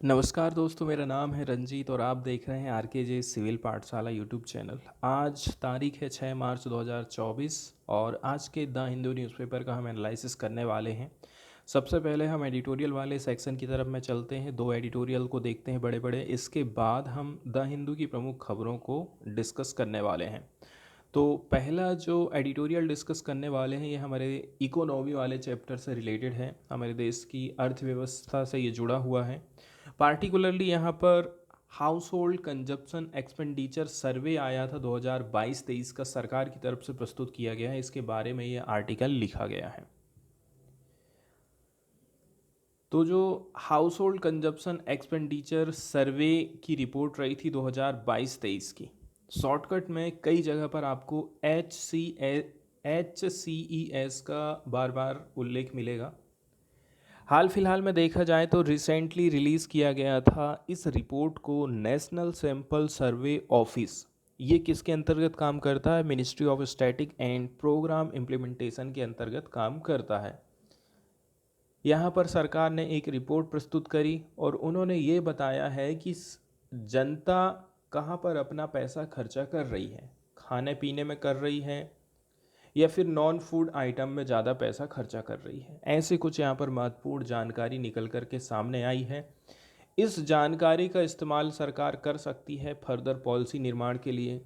नमस्कार दोस्तों, मेरा नाम है रंजीत और आप देख रहे हैं आरकेजे सिविल पाठशाला यूट्यूब चैनल। आज तारीख है 6 मार्च 2024 और आज के द हिंदू न्यूज़पेपर का हम एनालिसिस करने वाले हैं। सबसे पहले हम एडिटोरियल वाले सेक्शन की तरफ में चलते हैं। दो एडिटोरियल को देखते हैं बड़े बड़े, इसके बाद हम द हिंदू की प्रमुख खबरों को डिस्कस करने वाले हैं। तो पहला जो एडिटोरियल डिस्कस करने वाले हैं ये हमारे इकोनॉमी वाले चैप्टर से रिलेटेड है। हमारे देश की अर्थव्यवस्था से ये जुड़ा हुआ है। पार्टिकुलरली यहाँ पर हाउस होल्ड कंजप्शन एक्सपेंडिचर सर्वे आया था 2022-23 का, सरकार की तरफ से प्रस्तुत किया गया है। इसके बारे में ये आर्टिकल लिखा गया है। तो जो हाउस होल्ड कंजप्शन एक्सपेंडिचर सर्वे की रिपोर्ट रही थी 2022-23 की, शॉर्टकट में कई जगह पर आपको HCES का बार बार उल्लेख मिलेगा। हाल फिलहाल में देखा जाए तो रिसेंटली रिलीज़ किया गया था इस रिपोर्ट को नेशनल सैंपल सर्वे ऑफिस। ये किसके अंतर्गत काम करता है? Ministry of static and program implementation के अंतर्गत काम करता है। यहाँ पर सरकार ने एक रिपोर्ट प्रस्तुत करी और उन्होंने ये बताया है कि जनता कहाँ पर अपना पैसा खर्चा कर रही है, खाने पीने में कर रही है या फिर नॉन फूड आइटम में ज़्यादा पैसा खर्चा कर रही है। ऐसे कुछ यहाँ पर महत्वपूर्ण जानकारी निकल कर के सामने आई है। इस जानकारी का इस्तेमाल सरकार कर सकती है फर्दर पॉलिसी निर्माण के लिए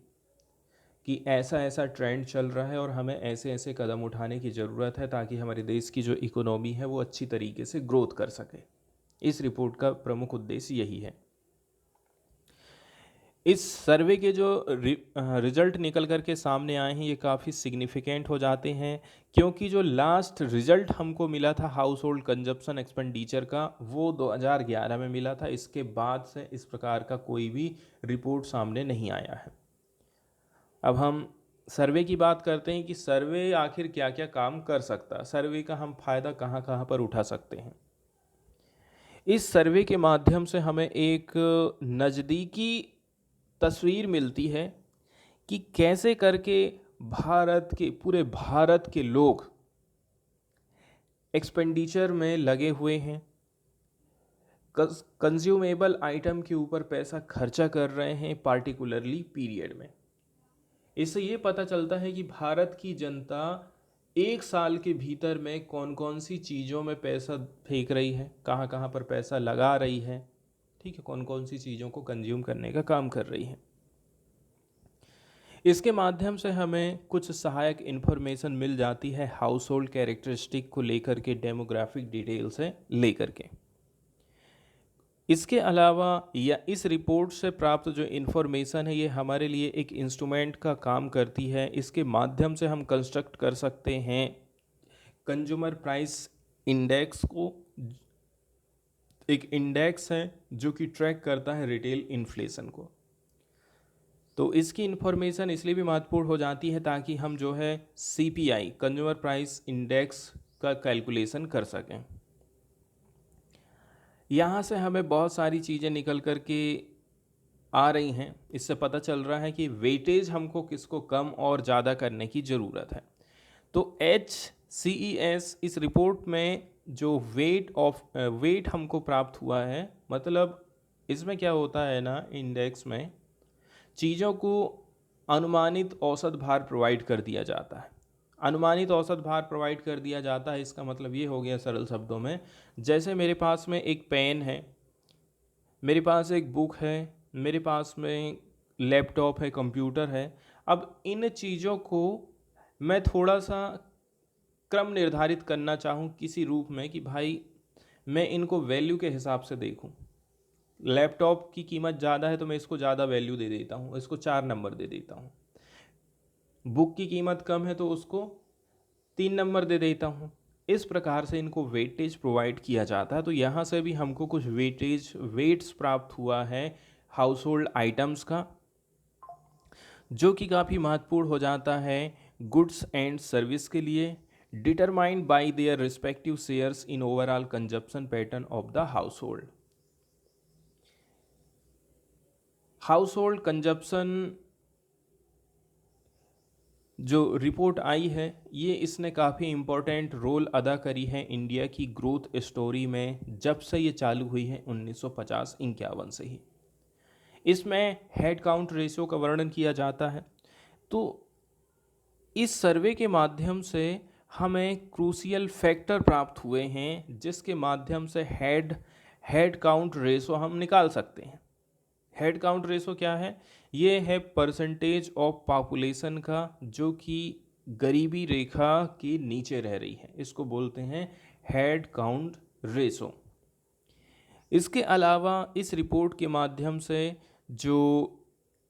कि ऐसा ऐसा ट्रेंड चल रहा है और हमें ऐसे ऐसे कदम उठाने की ज़रूरत है ताकि हमारे देश की जो इकोनॉमी है वो अच्छी तरीके से ग्रोथ कर सके। इस रिपोर्ट का प्रमुख उद्देश्य यही है। इस सर्वे के जो रिजल्ट निकल कर के सामने आए हैं ये काफ़ी सिग्निफिकेंट हो जाते हैं, क्योंकि जो लास्ट रिजल्ट हमको मिला था हाउस होल्ड कंजप्शन एक्सपेंडिचर का वो 2011 में मिला था। इसके बाद से इस प्रकार का कोई भी रिपोर्ट सामने नहीं आया है। अब हम सर्वे की बात करते हैं कि सर्वे आखिर क्या क्या काम कर सकता है, सर्वे का हम फायदा कहाँ कहाँ पर उठा सकते हैं। इस सर्वे के माध्यम से हमें एक नज़दीकी तस्वीर मिलती है कि कैसे करके पूरे भारत के लोग एक्सपेंडिचर में लगे हुए हैं, कंज्यूमेबल आइटम के ऊपर पैसा खर्चा कर रहे हैं पार्टिकुलरली पीरियड में। इससे ये पता चलता है कि भारत की जनता एक साल के भीतर में कौन कौन सी चीज़ों में पैसा फेंक रही है, कहाँ कहाँ पर पैसा लगा रही है, ठीक है, कौन कौन सी चीज़ों को कंज्यूम करने का काम कर रही है। इसके माध्यम से हमें कुछ सहायक इन्फॉर्मेशन मिल जाती है हाउस होल्ड कैरेक्टरिस्टिक को लेकर के, डेमोग्राफिक डिटेल से लेकर के। इसके अलावा या इस रिपोर्ट से प्राप्त जो इन्फॉर्मेशन है ये हमारे लिए एक इंस्ट्रूमेंट का काम करती है। इसके माध्यम से हम कंस्ट्रक्ट कर सकते हैं कंज्यूमर प्राइस इंडेक्स को। एक इंडेक्स है जो कि ट्रैक करता है रिटेल इन्फ्लेशन को। तो इसकी इन्फॉर्मेशन इसलिए भी महत्वपूर्ण हो जाती है ताकि हम जो है CPI कंज्यूमर प्राइस इंडेक्स का कैलकुलेशन कर सकें। यहाँ से हमें बहुत सारी चीज़ें निकल कर के आ रही हैं। इससे पता चल रहा है कि वेटेज हमको किसको कम और ज़्यादा करने की ज़रूरत है। तो HCES इस रिपोर्ट में जो वेट हमको प्राप्त हुआ है, मतलब इसमें क्या होता है ना, इंडेक्स में चीज़ों को अनुमानित औसत भार प्रोवाइड कर दिया जाता है। अनुमानित औसत भार प्रोवाइड कर दिया जाता है, इसका मतलब ये हो गया सरल शब्दों में, जैसे मेरे पास में एक पेन है, मेरे पास एक बुक है, मेरे पास में लैपटॉप है, कंप्यूटर है। अब इन चीज़ों को मैं थोड़ा सा क्रम निर्धारित करना चाहूँ किसी रूप में कि भाई मैं इनको वैल्यू के हिसाब से देखूँ। लैपटॉप की कीमत ज़्यादा है तो मैं इसको ज़्यादा वैल्यू दे देता हूँ, इसको 4 नंबर दे देता हूँ। बुक की कीमत कम है तो उसको 3 नंबर दे देता हूँ। इस प्रकार से इनको वेटेज प्रोवाइड किया जाता है। तो यहाँ से भी हमको कुछ वेट्स प्राप्त हुआ है हाउस होल्ड आइटम्स का, जो कि काफ़ी महत्वपूर्ण हो जाता है गुड्स एंड सर्विस के लिए, determined by their respective shares in overall consumption pattern of the house hold. House hold consumption जो रिपोर्ट आई है ये इसने काफ़ी इम्पोर्टेंट रोल अदा करी है इंडिया की ग्रोथ स्टोरी में, जब से ये चालू हुई है 1950-51 से ही। इसमें हेड काउंट रेशियो का वर्णन किया जाता है। तो इस सर्वे के माध्यम से हमें क्रूशियल फैक्टर प्राप्त हुए हैं जिसके माध्यम से हेड काउंट रेशो हम निकाल सकते हैं। हेड काउंट रेशो क्या है? ये है परसेंटेज ऑफ पॉपुलेशन का जो कि गरीबी रेखा के नीचे रह रही है, इसको बोलते हैं हेड काउंट रेशो। इसके अलावा इस रिपोर्ट के माध्यम से जो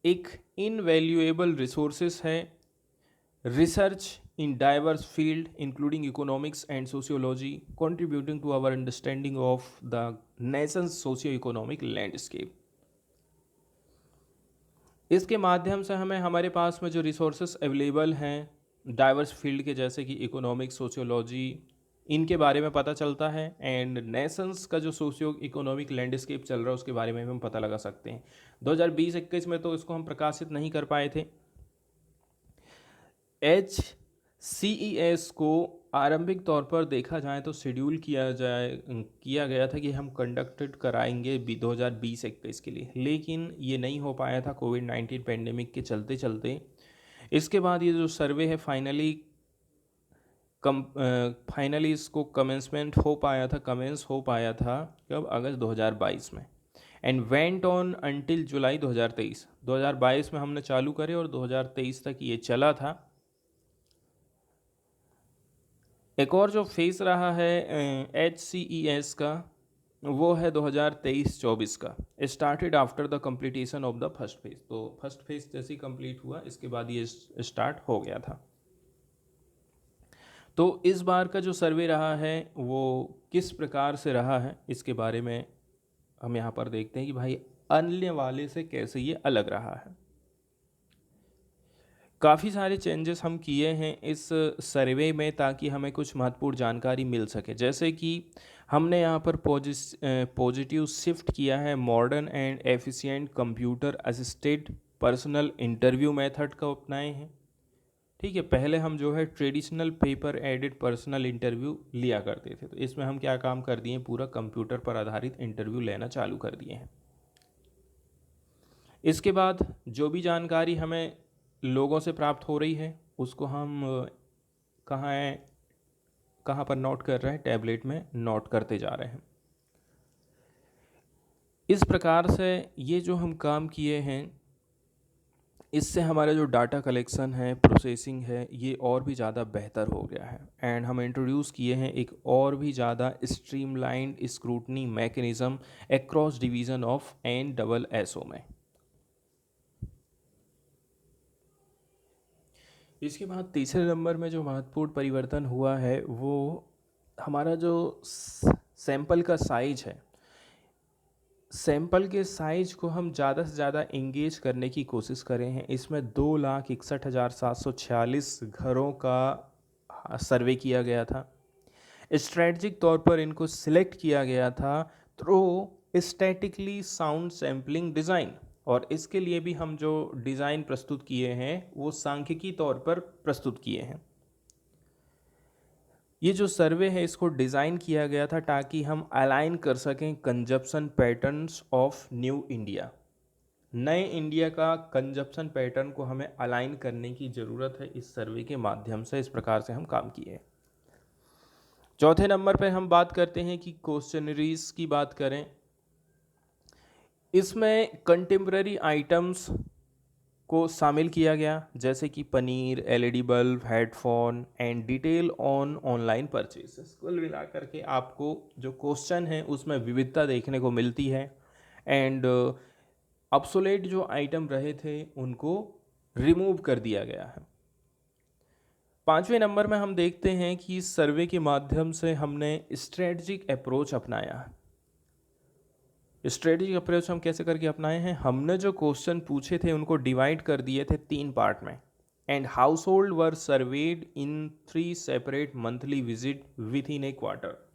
एक इनवैल्यूएबल रिसोर्सेस है, research in diverse field including economics and sociology contributing to our understanding of the nation's socio-economic landscape। इसके माध्यम से हमें हमारे पास में जो रिसोर्सेस अवेलेबल हैं डाइवर्स फील्ड के, जैसे कि इकोनॉमिक्स, सोशियोलॉजी, इनके बारे में पता चलता है, एंड नेशंस का जो सोशियो इकोनॉमिक लैंडस्केप चल रहा है उसके बारे में हम पता लगा सकते हैं। 2020-21 में तो इसको हम प्रकाशित नहीं कर पाए थे। HCES को आरंभिक तौर पर देखा जाए तो शेड्यूल किया गया था कि हम कंडक्टेड कराएंगे 2020-21 के लिए, लेकिन ये नहीं हो पाया था कोविड-19 पेंडेमिक के चलते चलते। इसके बाद ये जो सर्वे है फाइनली इसको कमेंस हो पाया था कब? अगस्त 2022 में, एंड वेंट ऑन अंटिल जुलाई 2023। 2022 में हमने चालू करे और 2023 तक ये चला था। एक और जो फेज़ रहा है HCES का वो है 2023-24 का, started after the completion of the first phase. तो फर्स्ट फेज़ जैसे ही कंप्लीट हुआ इसके बाद ये स्टार्ट हो गया था। तो इस बार का जो सर्वे रहा है वो किस प्रकार से रहा है इसके बारे में हम यहाँ पर देखते हैं कि भाई अन्य वाले से कैसे ये अलग रहा है। काफ़ी सारे चेंजेस हम किए हैं इस सर्वे में ताकि हमें कुछ महत्वपूर्ण जानकारी मिल सके, जैसे कि हमने यहाँ पर पॉजिटिव शिफ्ट किया है modern and efficient computer assisted personal interview method का अपनाए हैं। ठीक है, पहले हम जो है traditional paper aided personal interview लिया करते थे, तो इसमें हम क्या काम कर दिए, पूरा कंप्यूटर पर आधारित इंटरव्यू लेना चालू कर दिए हैं। इसके बाद जो भी जानकारी हमें लोगों से प्राप्त हो रही है उसको हम कहाँ पर नोट कर रहे हैं, टैबलेट में नोट करते जा रहे हैं। इस प्रकार से ये जो हम काम किए हैं इससे हमारा जो डाटा कलेक्शन है, प्रोसेसिंग है, ये और भी ज़्यादा बेहतर हो गया है, एंड हम इंट्रोड्यूस किए हैं एक और भी ज़्यादा streamlined scrutiny mechanism across division of NSSO में। इसके बाद तीसरे नंबर में जो महत्वपूर्ण परिवर्तन हुआ है वो हमारा जो सैंपल का साइज है, सैंपल के साइज को हम ज़्यादा से ज़्यादा इंगेज करने की कोशिश करें हैं। इसमें 2,61,746 घरों का सर्वे किया गया था। स्ट्रेटजिक तौर पर इनको सिलेक्ट किया गया था through statically sound sampling design, और इसके लिए भी हम जो डिज़ाइन प्रस्तुत किए हैं वो सांख्यिकी तौर पर प्रस्तुत किए हैं। ये जो सर्वे है इसको डिज़ाइन किया गया था ताकि हम अलाइन कर सकें consumption patterns of new India. नए इंडिया का कंजप्शन पैटर्न को हमें अलाइन करने की ज़रूरत है इस सर्वे के माध्यम से। इस प्रकार से हम काम किए। चौथे नंबर पर हम बात करते हैं कि क्वेश्चनरीज की बात करें। इसमें कंटेम्प्ररी आइटम्स को शामिल किया गया, जैसे कि paneer, LED bulb, headphone and detail on online purchases. कुल मिलाकर के आपको जो क्वेश्चन है उसमें विविधता देखने को मिलती है, एंड ऑब्सोलेट जो आइटम रहे थे उनको रिमूव कर दिया गया है। पाँचवें नंबर में हम देखते हैं कि इस सर्वे के माध्यम से हमने स्ट्रेटजिक अप्रोच अपनाया है। स्ट्रेटजिक अप्रोच हम कैसे करके अपनाए हैं, हमने जो क्वेश्चन पूछे थे उनको डिवाइड कर दिए थे 3 पार्ट में, and house hold were served in 3 separate monthly visit with in A quarter.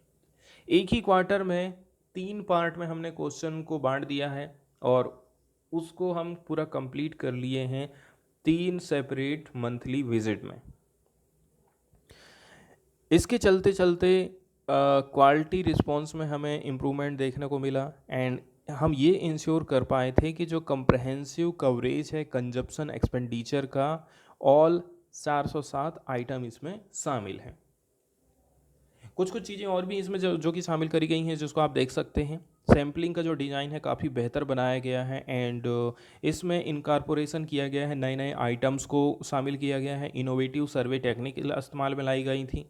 एक ही क्वार्टर में 3 पार्ट में हमने क्वेश्चन को बांट दिया है और उसको हम पूरा कंप्लीट कर लिए हैं 3 सेपरेट मंथली विजिट में। इसके चलते चलते क्वालिटी रिस्पॉन्स में हमें इम्प्रूवमेंट देखने को मिला एंड हम ये इंश्योर कर पाए थे कि जो कंप्रहेंसिव कवरेज है कंजप्शन एक्सपेंडिचर का, ऑल 407 आइटम इसमें शामिल हैं। कुछ कुछ चीज़ें और भी इसमें जो कि शामिल करी गई हैं, जिसको आप देख सकते हैं। सैम्पलिंग का जो डिज़ाइन है काफ़ी बेहतर बनाया गया है एंड इसमें इनकॉर्पोरेशन किया गया है, नए नए आइटम्स को शामिल किया गया है, इनोवेटिव सर्वे टेक्निक इस्तेमाल में लाई गई थी,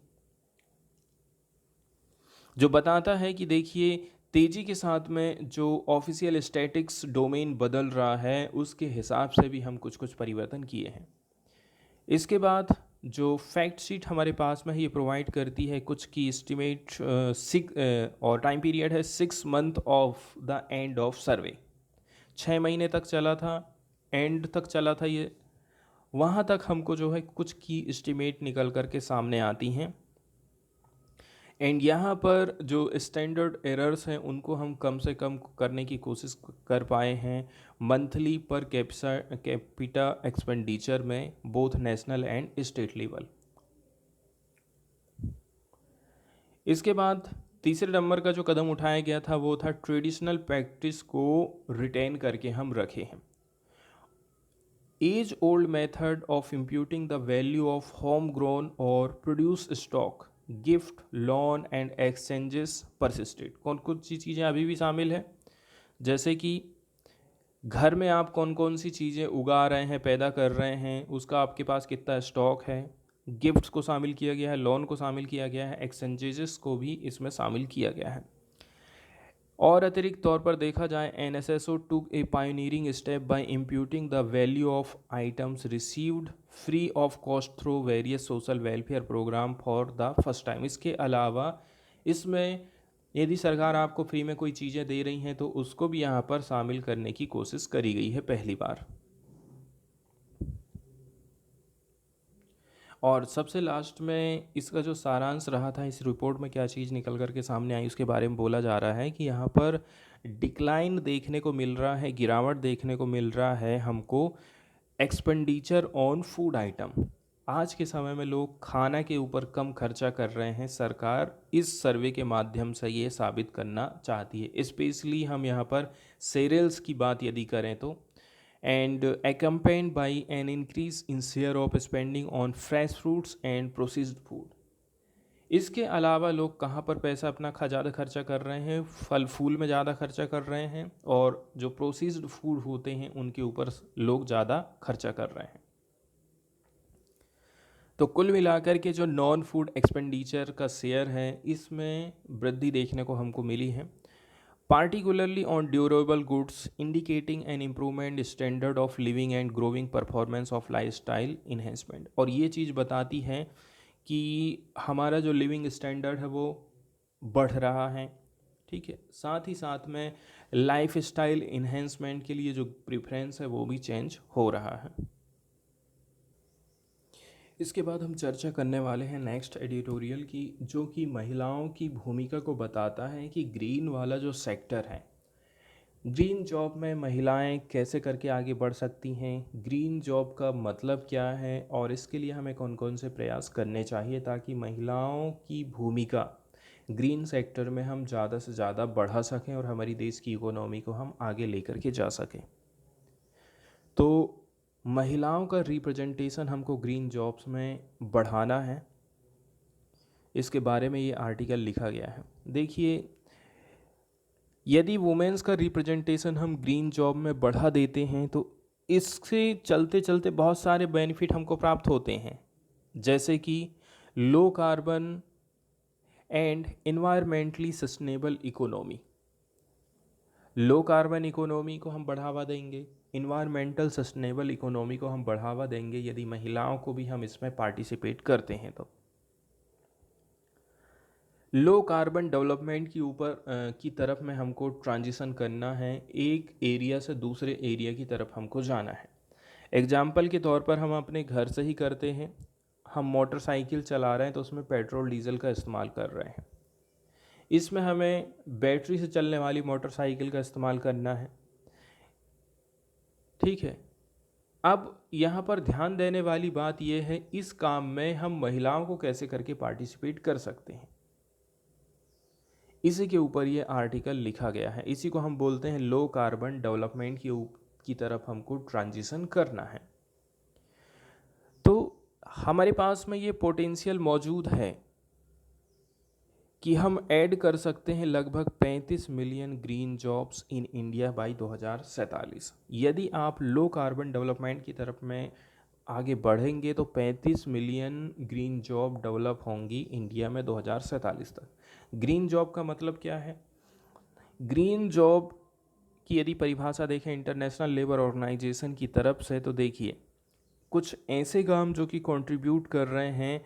जो बताता है कि देखिए तेज़ी के साथ में जो ऑफिशियल स्टैटिक्स डोमेन बदल रहा है उसके हिसाब से भी हम कुछ कुछ परिवर्तन किए हैं। इसके बाद जो फैक्ट शीट हमारे पास में है ये प्रोवाइड करती है कुछ की एस्टिमेट और टाइम पीरियड है 6 month of the end of सर्वे। 6 महीने तक चला था, एंड तक चला था ये, वहाँ तक हमको जो है कुछ की एस्टिमेट निकल करके सामने आती हैं एंड यहाँ पर जो स्टैंडर्ड एरर्स हैं उनको हम कम से कम करने की कोशिश कर पाए हैं मंथली पर कैपिटा एक्सपेंडिचर में, both national and state level. इसके बाद तीसरे नंबर का जो कदम उठाया गया था वो था ट्रेडिशनल प्रैक्टिस को रिटेन करके हम रखे हैं। As old method of imputing the value of home grown और produce stock, gift, loan and exchanges persisted. कौन कौन सी चीज़ें अभी भी शामिल है, जैसे कि घर में आप कौन कौन सी चीज़ें उगा रहे हैं, पैदा कर रहे हैं, उसका आपके पास कितना स्टॉक है, गिफ्ट्स को शामिल किया गया है, लोन को शामिल किया गया है, एक्सचेंजेस को भी इसमें शामिल किया गया है। और अतिरिक्त तौर पर देखा जाए NSSO took a pioneering step by imputing the value of items received free of cost through various social welfare program for the first time। इसके अलावा इसमें यदि सरकार आपको फ्री में कोई चीज़ें दे रही हैं तो उसको भी यहाँ पर शामिल करने की कोशिश करी गई है पहली बार। और सबसे लास्ट में इसका जो सारांश रहा था, इस रिपोर्ट में क्या चीज़ निकल कर के सामने आई उसके बारे में बोला जा रहा है कि यहाँ पर डिक्लाइन देखने को मिल रहा है, गिरावट देखने को मिल रहा है हमको एक्सपेंडिचर ऑन फूड आइटम। आज के समय में लोग खाना के ऊपर कम खर्चा कर रहे हैं, सरकार इस सर्वे के माध्यम से ये साबित करना चाहती है। स्पेशली हम यहाँ पर सेरियल्स की बात यदि करें तो, and accompanied by an increase in share of spending on fresh fruits and processed food। इसके अलावा लोग कहाँ पर पैसा अपना ज़्यादा खर्चा कर रहे हैं, फल फूल में ज़्यादा खर्चा कर रहे हैं और जो प्रोसेस्ड फूड होते हैं उनके ऊपर लोग ज़्यादा खर्चा कर रहे हैं। तो कुल मिलाकर के जो नॉन फूड एक्सपेंडिचर का शेयर है इसमें वृद्धि देखने को हमको मिली है, particularly on durable goods, indicating an improvement standard of living and growing performance of lifestyle enhancement। और ये चीज़ बताती है कि हमारा जो लिविंग स्टैंडर्ड है वो बढ़ रहा है, ठीक है, साथ ही साथ में लाइफ स्टाइल इन्हेंसमेंट के लिए जो प्रेफरेंस है वो भी चेंज हो रहा है। इसके बाद हम चर्चा करने वाले हैं नेक्स्ट एडिटोरियल की, जो कि महिलाओं की भूमिका को बताता है कि ग्रीन वाला जो सेक्टर है, ग्रीन जॉब में महिलाएं कैसे करके आगे बढ़ सकती हैं, ग्रीन जॉब का मतलब क्या है और इसके लिए हमें कौन कौन से प्रयास करने चाहिए ताकि महिलाओं की भूमिका ग्रीन सेक्टर में हम ज़्यादा से ज़्यादा बढ़ा सकें और हमारी देश की इकोनॉमी को हम आगे लेकर के जा सकें। तो महिलाओं का रिप्रेजेंटेशन हमको ग्रीन जॉब्स में बढ़ाना है, इसके बारे में ये आर्टिकल लिखा गया है। देखिए, यदि वुमेन्स का रिप्रेजेंटेशन हम ग्रीन जॉब में बढ़ा देते हैं तो इससे चलते चलते बहुत सारे बेनिफिट हमको प्राप्त होते हैं, जैसे कि low carbon and environmentally sustainable economy. Low carbon economy को हम बढ़ावा देंगे, इन्वायरमेंटल सस्टेनेबल इकोनॉमी को हम बढ़ावा देंगे यदि महिलाओं को भी हम इसमें पार्टिसिपेट करते हैं तो। लो कार्बन डेवलपमेंट की तरफ में हमको ट्रांजिशन करना है, एक एरिया से दूसरे एरिया की तरफ हमको जाना है। एग्जाम्पल के तौर पर हम अपने घर से ही करते हैं, हम मोटरसाइकिल चला रहे हैं तो उसमें पेट्रोल डीजल का इस्तेमाल कर रहे हैं, इसमें हमें बैटरी से चलने वाली मोटरसाइकिल का इस्तेमाल करना है, ठीक है। अब यहाँ पर ध्यान देने वाली बात यह है, इस काम में हम महिलाओं को कैसे करके पार्टिसिपेट कर सकते हैं, इसी के ऊपर ये आर्टिकल लिखा गया है। इसी को हम बोलते हैं लो कार्बन डेवलपमेंट की तरफ हमको ट्रांजिशन करना है। तो हमारे पास में ये पोटेंशियल मौजूद है कि हम ऐड कर सकते हैं लगभग 35 million green jobs in India by 2047। यदि आप लो कार्बन डेवलपमेंट की तरफ में आगे बढ़ेंगे तो 35 मिलियन ग्रीन जॉब डेवलप होंगी इंडिया में 2047 तक। ग्रीन जॉब का मतलब क्या है? ग्रीन जॉब की यदि परिभाषा देखें इंटरनेशनल लेबर ऑर्गेनाइजेशन की तरफ से, तो देखिए कुछ ऐसे काम जो कि कंट्रीब्यूट कर रहे हैं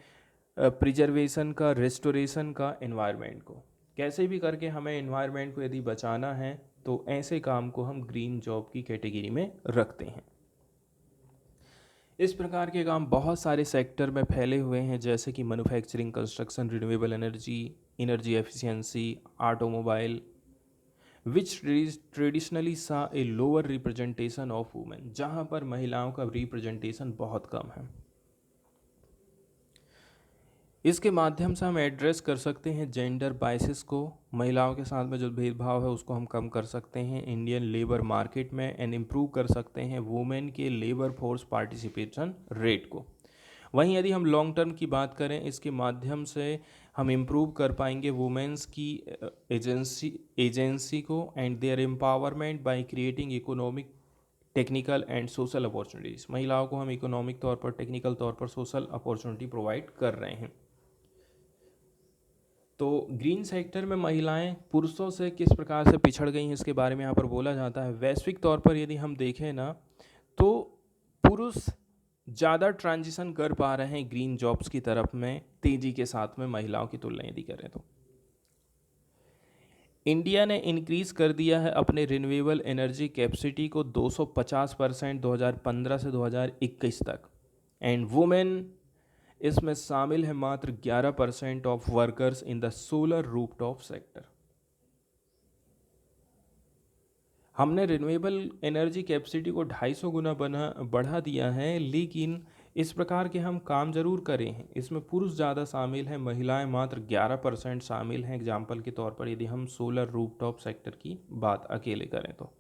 प्रिजर्वेशन का, रेस्टोरेशन का, एनवायरनमेंट को। कैसे भी करके हमें एनवायरनमेंट को यदि बचाना है तो ऐसे काम को हम ग्रीन जॉब की कैटेगरी में रखते हैं। इस प्रकार के काम बहुत सारे सेक्टर में फैले हुए हैं, जैसे कि manufacturing, construction, renewable energy, energy efficiency, automobile, which traditionally saw a lower representation of women, जहाँ पर महिलाओं का रिप्रेजेंटेशन बहुत कम है। इसके माध्यम से हम एड्रेस कर सकते हैं जेंडर बाइसेस को, महिलाओं के साथ में जो भेदभाव है उसको हम कम कर सकते हैं इंडियन लेबर मार्केट में, एंड इम्प्रूव कर सकते हैं वुमेन के लेबर फोर्स पार्टिसिपेशन रेट को। वहीं यदि हम लॉन्ग टर्म की बात करें, इसके माध्यम से हम इम्प्रूव कर पाएंगे वुमेन्स की एजेंसी को and their empowerment by creating economic, technical and social opportunities. महिलाओं को हम इकोनॉमिक तौर पर, टेक्निकल तौर पर सोशल अपॉर्चुनिटी प्रोवाइड कर रहे हैं। तो ग्रीन सेक्टर में महिलाएं पुरुषों से किस प्रकार से पिछड़ गई हैं, इसके बारे में यहाँ पर बोला जाता है। वैश्विक तौर पर यदि हम देखें ना, तो पुरुष ज़्यादा ट्रांजिशन कर पा रहे हैं ग्रीन जॉब्स की तरफ में तेज़ी के साथ में महिलाओं की तुलना यदि करें तो। इंडिया ने इंक्रीज़ कर दिया है अपने रिन्यूएबल एनर्जी कैपेसिटी को 250% 2015 से 2021 तक, एंड वुमेन इसमें शामिल है मात्र 11% of workers in the solar rooftop sector. हमने रिन्यूएबल एनर्जी कैपेसिटी को 250 गुना बढ़ा दिया है, लेकिन इस प्रकार के हम काम जरूर करें हैं, इसमें पुरुष ज़्यादा शामिल हैं, महिलाएं मात्र 11% शामिल हैं। एग्जाम्पल के तौर पर यदि हम सोलर रूफटॉप सेक्टर की बात अकेले करें तो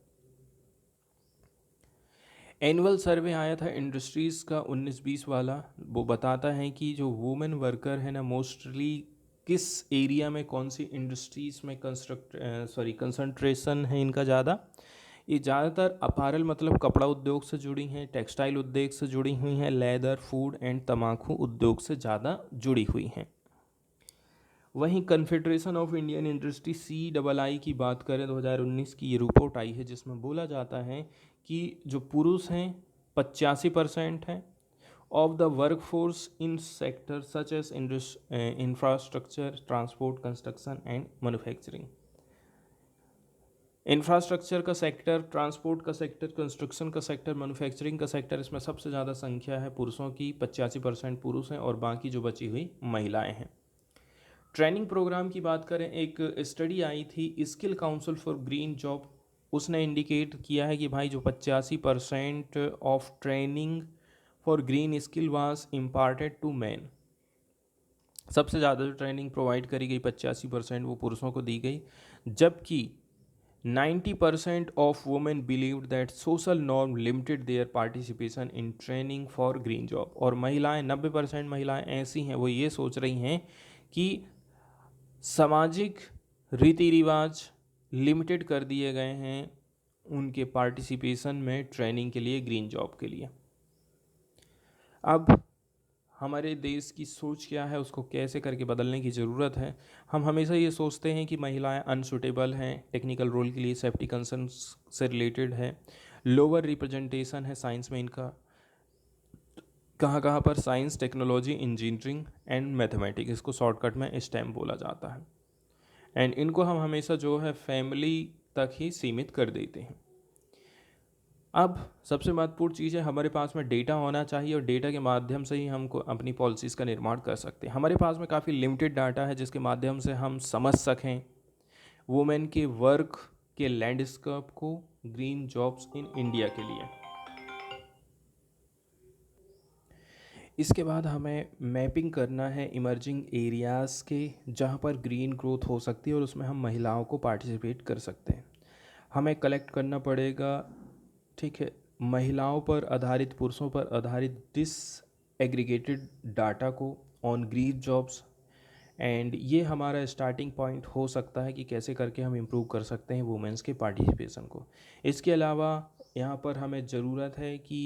एनुअल सर्वे आया था इंडस्ट्रीज़ का 19-20 वाला, वो बताता है कि जो वुमेन वर्कर है ना, मोस्टली किस एरिया में, कौन सी इंडस्ट्रीज़ में कंसंट्रेशन है इनका ज़्यादा। ये ज़्यादातर अपैरल मतलब कपड़ा उद्योग से जुड़ी हैं, टेक्सटाइल उद्योग से जुड़ी हुई हैं, लेदर, फूड एंड तम्बाकू उद्योग से ज़्यादा जुड़ी हुई हैं। वहीं confederation of Indian industry CII की बात करें 2019 की ये रिपोर्ट आई है, जिसमें बोला जाता है कि जो पुरुष हैं 85% हैं of the work force in sector such as infrastructure, transport, construction and manufacturing. Infrastructure का सेक्टर, ट्रांसपोर्ट का सेक्टर, कंस्ट्रक्शन का सेक्टर, मैन्युफैक्चरिंग का सेक्टर, इसमें सबसे ज़्यादा संख्या है पुरुषों की, 85% पुरुष हैं और बाकी जो बची हुई महिलाएं हैं। ट्रेनिंग प्रोग्राम की बात करें, एक स्टडी आई थी skill council for green job, उसने इंडिकेट किया है कि भाई जो 85% of training for green skill was imparted to man. सबसे ज़्यादा जो ट्रेनिंग प्रोवाइड करी गई 85% वो पुरुषों को दी गई, जबकि 90% of women believed that social norm limited their participation in training for green job. और महिलाएं, 90% महिलाएं ऐसी हैं वो ये सोच रही हैं कि सामाजिक रीति रिवाज लिमिटेड कर दिए गए हैं उनके पार्टिसिपेशन में ट्रेनिंग के लिए, ग्रीन जॉब के लिए। अब हमारे देश की सोच क्या है, उसको कैसे करके बदलने की ज़रूरत है। हम हमेशा ये सोचते हैं कि महिलाएं अनसुटेबल हैं टेक्निकल रोल के लिए, सेफ्टी कंसर्न्स से रिलेटेड है, लोअर रिप्रेजेंटेशन है साइंस में इनका, कहाँ कहाँ पर science, technology, engineering and mathematics, इसको शॉर्टकट में STEM बोला जाता है, एंड इनको हम हमेशा जो है फैमिली तक ही सीमित कर देते हैं। अब सबसे महत्वपूर्ण चीज़ है, हमारे पास में डेटा होना चाहिए और डेटा के माध्यम से ही हमको अपनी पॉलिसीज़ का निर्माण कर सकते हैं। हमारे पास में काफ़ी लिमिटेड डाटा है जिसके माध्यम से हम समझ सकें वुमेन के वर्क के लैंडस्केप को, ग्रीन जॉब्स इन इंडिया के लिए। इसके बाद हमें मैपिंग करना है इमर्जिंग एरियाज़ के जहाँ पर ग्रीन ग्रोथ हो सकती है और उसमें हम महिलाओं को पार्टिसिपेट कर सकते हैं। हमें कलेक्ट करना पड़ेगा, ठीक है, महिलाओं पर आधारित, पुरुषों पर आधारित डिस एग्रीगेटेड डाटा को ऑन ग्रीन जॉब्स, एंड ये हमारा स्टार्टिंग पॉइंट हो सकता है कि कैसे करके हम इम्प्रूव कर सकते हैं वुमेंस के पार्टिसिपेशन को। इसके अलावा यहाँ पर हमें ज़रूरत है कि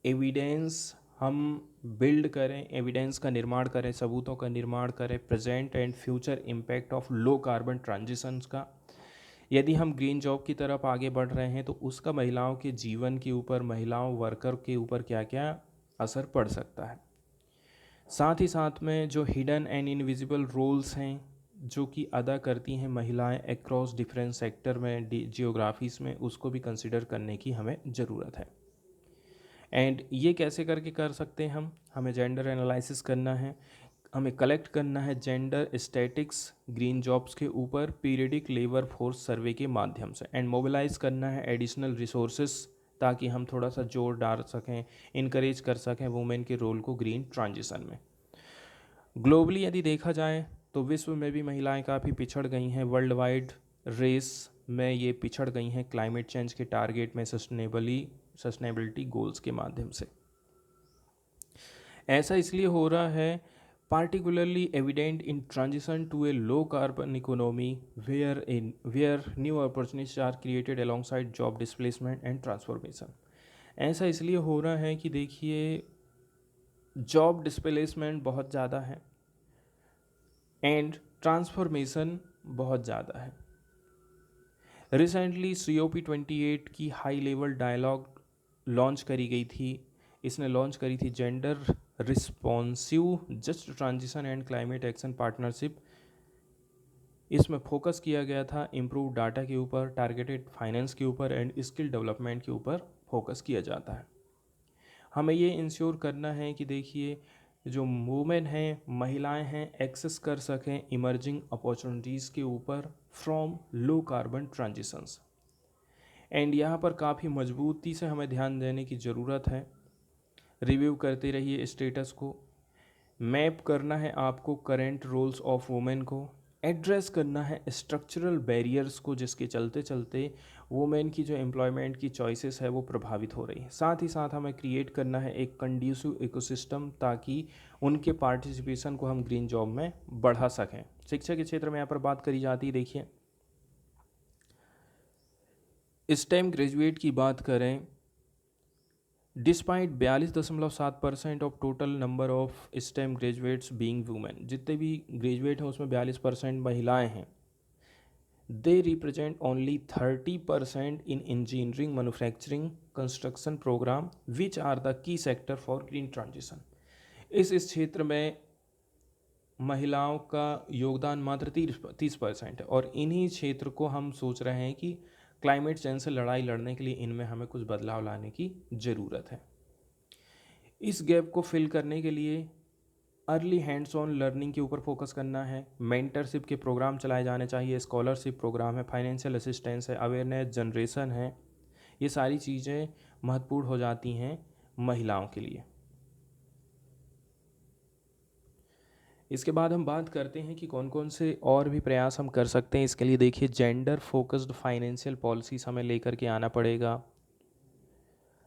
एविडेंस हम बिल्ड करें, एविडेंस का निर्माण करें, सबूतों का निर्माण करें present and future impact of low carbon transitions का। यदि हम ग्रीन जॉब की तरफ आगे बढ़ रहे हैं तो उसका महिलाओं के जीवन के ऊपर, महिलाओं वर्कर के ऊपर क्या क्या असर पड़ सकता है। साथ ही साथ में जो हिडन एंड इनविजिबल रोल्स हैं जो कि अदा करती हैं महिलाएं अक्रॉस डिफरेंट सेक्टर में, जियोग्राफीज़ में, उसको भी कंसिडर करने की हमें ज़रूरत है। एंड ये कैसे करके कर सकते हैं हमें जेंडर एनालिसिस करना है, हमें कलेक्ट करना है जेंडर स्टैटिक्स ग्रीन जॉब्स के ऊपर पीरियडिक लेबर फोर्स सर्वे के माध्यम से, एंड मोबिलाइज करना है एडिशनल रिसोर्सेस ताकि हम थोड़ा सा जोर डाल सकें, इनकरेज कर सकें वुमेन के रोल को ग्रीन ट्रांजिशन में। ग्लोबली यदि देखा जाए तो विश्व में भी महिलाएं काफ़ी पिछड़ गई हैं, वर्ल्ड वाइड रेस में ये पिछड़ गई हैं क्लाइमेट चेंज के टारगेट में सस्टेनेबिलिटी गोल्स के माध्यम से। ऐसा इसलिए हो रहा है particularly evident in transition to a low carbon economy where new opportunities are created alongside job displacement and transformation। ऐसा इसलिए हो रहा है कि देखिए जॉब डिस्प्लेसमेंट बहुत ज़्यादा है एंड ट्रांसफॉर्मेशन बहुत ज़्यादा है। रिसेंटली COP28 की हाई लेवल डायलॉग लॉन्च करी गई थी, इसने लॉन्च करी थी gender responsive just transition and climate action partnership. इसमें फोकस किया गया था इम्प्रूव डाटा के ऊपर, टारगेटेड फाइनेंस के ऊपर एंड स्किल डेवलपमेंट के ऊपर फोकस किया जाता है। हमें ये इंश्योर करना है कि देखिए जो वुमेन हैं, महिलाएं हैं, एक्सेस कर सकें इमर्जिंग अपॉर्चुनिटीज़ के ऊपर from low carbon transitions. And यहाँ पर काफ़ी मजबूती से हमें ध्यान देने की ज़रूरत है। रिव्यू करते रहिए स्टेटस को, मैप करना है आपको करेंट रोल्स ऑफ वुमेन को, एड्रेस करना है स्ट्रक्चरल बैरियर्स को जिसके चलते चलते वुमेन की जो एम्प्लॉयमेंट की चॉइसेस है वो प्रभावित हो रही है। साथ ही साथ हमें क्रिएट करना है एक कंड्यूसिव इकोसिस्टम ताकि उनके पार्टिसिपेशन को हम ग्रीन जॉब में बढ़ा सकें। शिक्षा के क्षेत्र में यहाँ पर बात करी जाती है, देखिए स्टेम ग्रेजुएट की बात करें, despite 42.7% of total number of stem graduates being women, जितने भी ग्रेजुएट हैं उसमें 42% महिलाएं हैं। They represent only 30% in engineering, manufacturing, construction program which are the key sector for green transition. इस क्षेत्र में महिलाओं का योगदान मात्र 30% है और इन्हीं क्षेत्र को हम सोच रहे हैं कि क्लाइमेट चेंज से लड़ाई लड़ने के लिए इनमें हमें कुछ बदलाव लाने की ज़रूरत है। इस गैप को फिल करने के लिए अर्ली हैंड्स ऑन लर्निंग के ऊपर फोकस करना है, मेंटरशिप के प्रोग्राम चलाए जाने चाहिए, स्कॉलरशिप प्रोग्राम है, फाइनेंशियल असिस्टेंस है, अवेयरनेस जनरेशन है, ये सारी चीज़ें महत्वपूर्ण हो जाती हैं महिलाओं के लिए। इसके बाद हम बात करते हैं कि कौन कौन से और भी प्रयास हम कर सकते हैं। इसके लिए देखिए जेंडर फोकस्ड फाइनेंशियल पॉलिसीज हमें लेकर के आना पड़ेगा,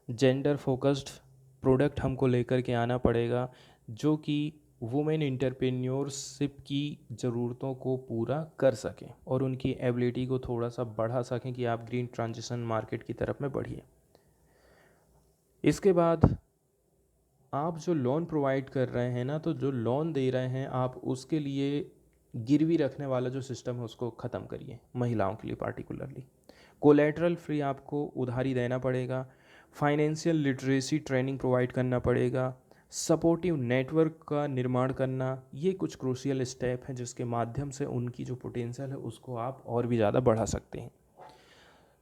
जेंडर फोकस्ड प्रोडक्ट हमको लेकर के आना पड़ेगा जो कि वुमेन इंटरप्रेन्योरशिप की ज़रूरतों को पूरा कर सकें और उनकी एबिलिटी को थोड़ा सा बढ़ा सकें कि आप ग्रीन ट्रांजिशन मार्केट की तरफ में बढ़िए। इसके बाद आप जो लोन प्रोवाइड कर रहे हैं ना, तो जो लोन दे रहे हैं आप उसके लिए गिरवी रखने वाला जो सिस्टम है उसको ख़त्म करिए, महिलाओं के लिए पार्टिकुलरली। कोलेटरल फ्री आपको उधारी देना पड़ेगा, फाइनेंशियल लिटरेसी ट्रेनिंग प्रोवाइड करना पड़ेगा, सपोर्टिव नेटवर्क का निर्माण करना, ये कुछ क्रूशियल स्टेप हैं जिसके माध्यम से उनकी जो पोटेंशियल है उसको आप और भी ज़्यादा बढ़ा सकते हैं।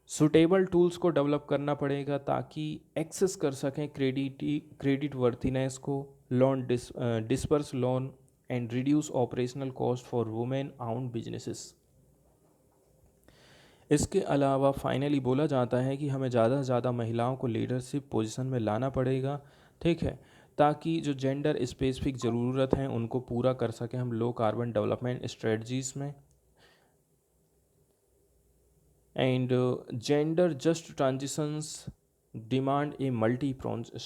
सुटेबल टूल्स को डेवलप करना पड़ेगा ताकि एक्सेस कर सकें क्रेडिट वर्थिनेस को, loan disperse loan and reduce operational cost for women owned businesses. इसके अलावा फाइनली बोला जाता है कि हमें ज़्यादा से ज़्यादा महिलाओं को लीडरशिप पोजीशन में लाना पड़ेगा, ठीक है। ताकि जो जेंडर स्पेसिफिक ज़रूरत हैं उनको पूरा कर सकें हम लो कार्बन डेवलपमेंट स्ट्रेटजीज़ में। And gender just transitions demand a multi pronged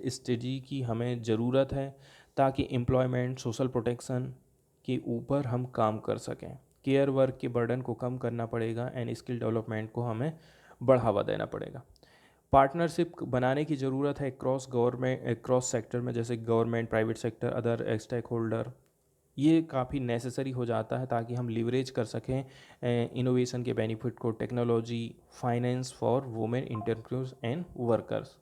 strategy की हमें ज़रूरत है ताकि एम्प्लॉयमेंट सोशल प्रोटेक्शन के ऊपर हम काम कर सकें। केयर वर्क के बर्डन को कम करना पड़ेगा एंड स्किल डेवलपमेंट को हमें बढ़ावा देना पड़ेगा। पार्टनरशिप बनाने की ज़रूरत है क्रॉस सेक्टर में, जैसे government, private sector, other stakeholder. ये काफ़ी नेसेसरी हो जाता है ताकि हम लिवरेज कर सकें इनोवेशन के बेनिफिट को, technology, finance for women entrepreneurs and workers.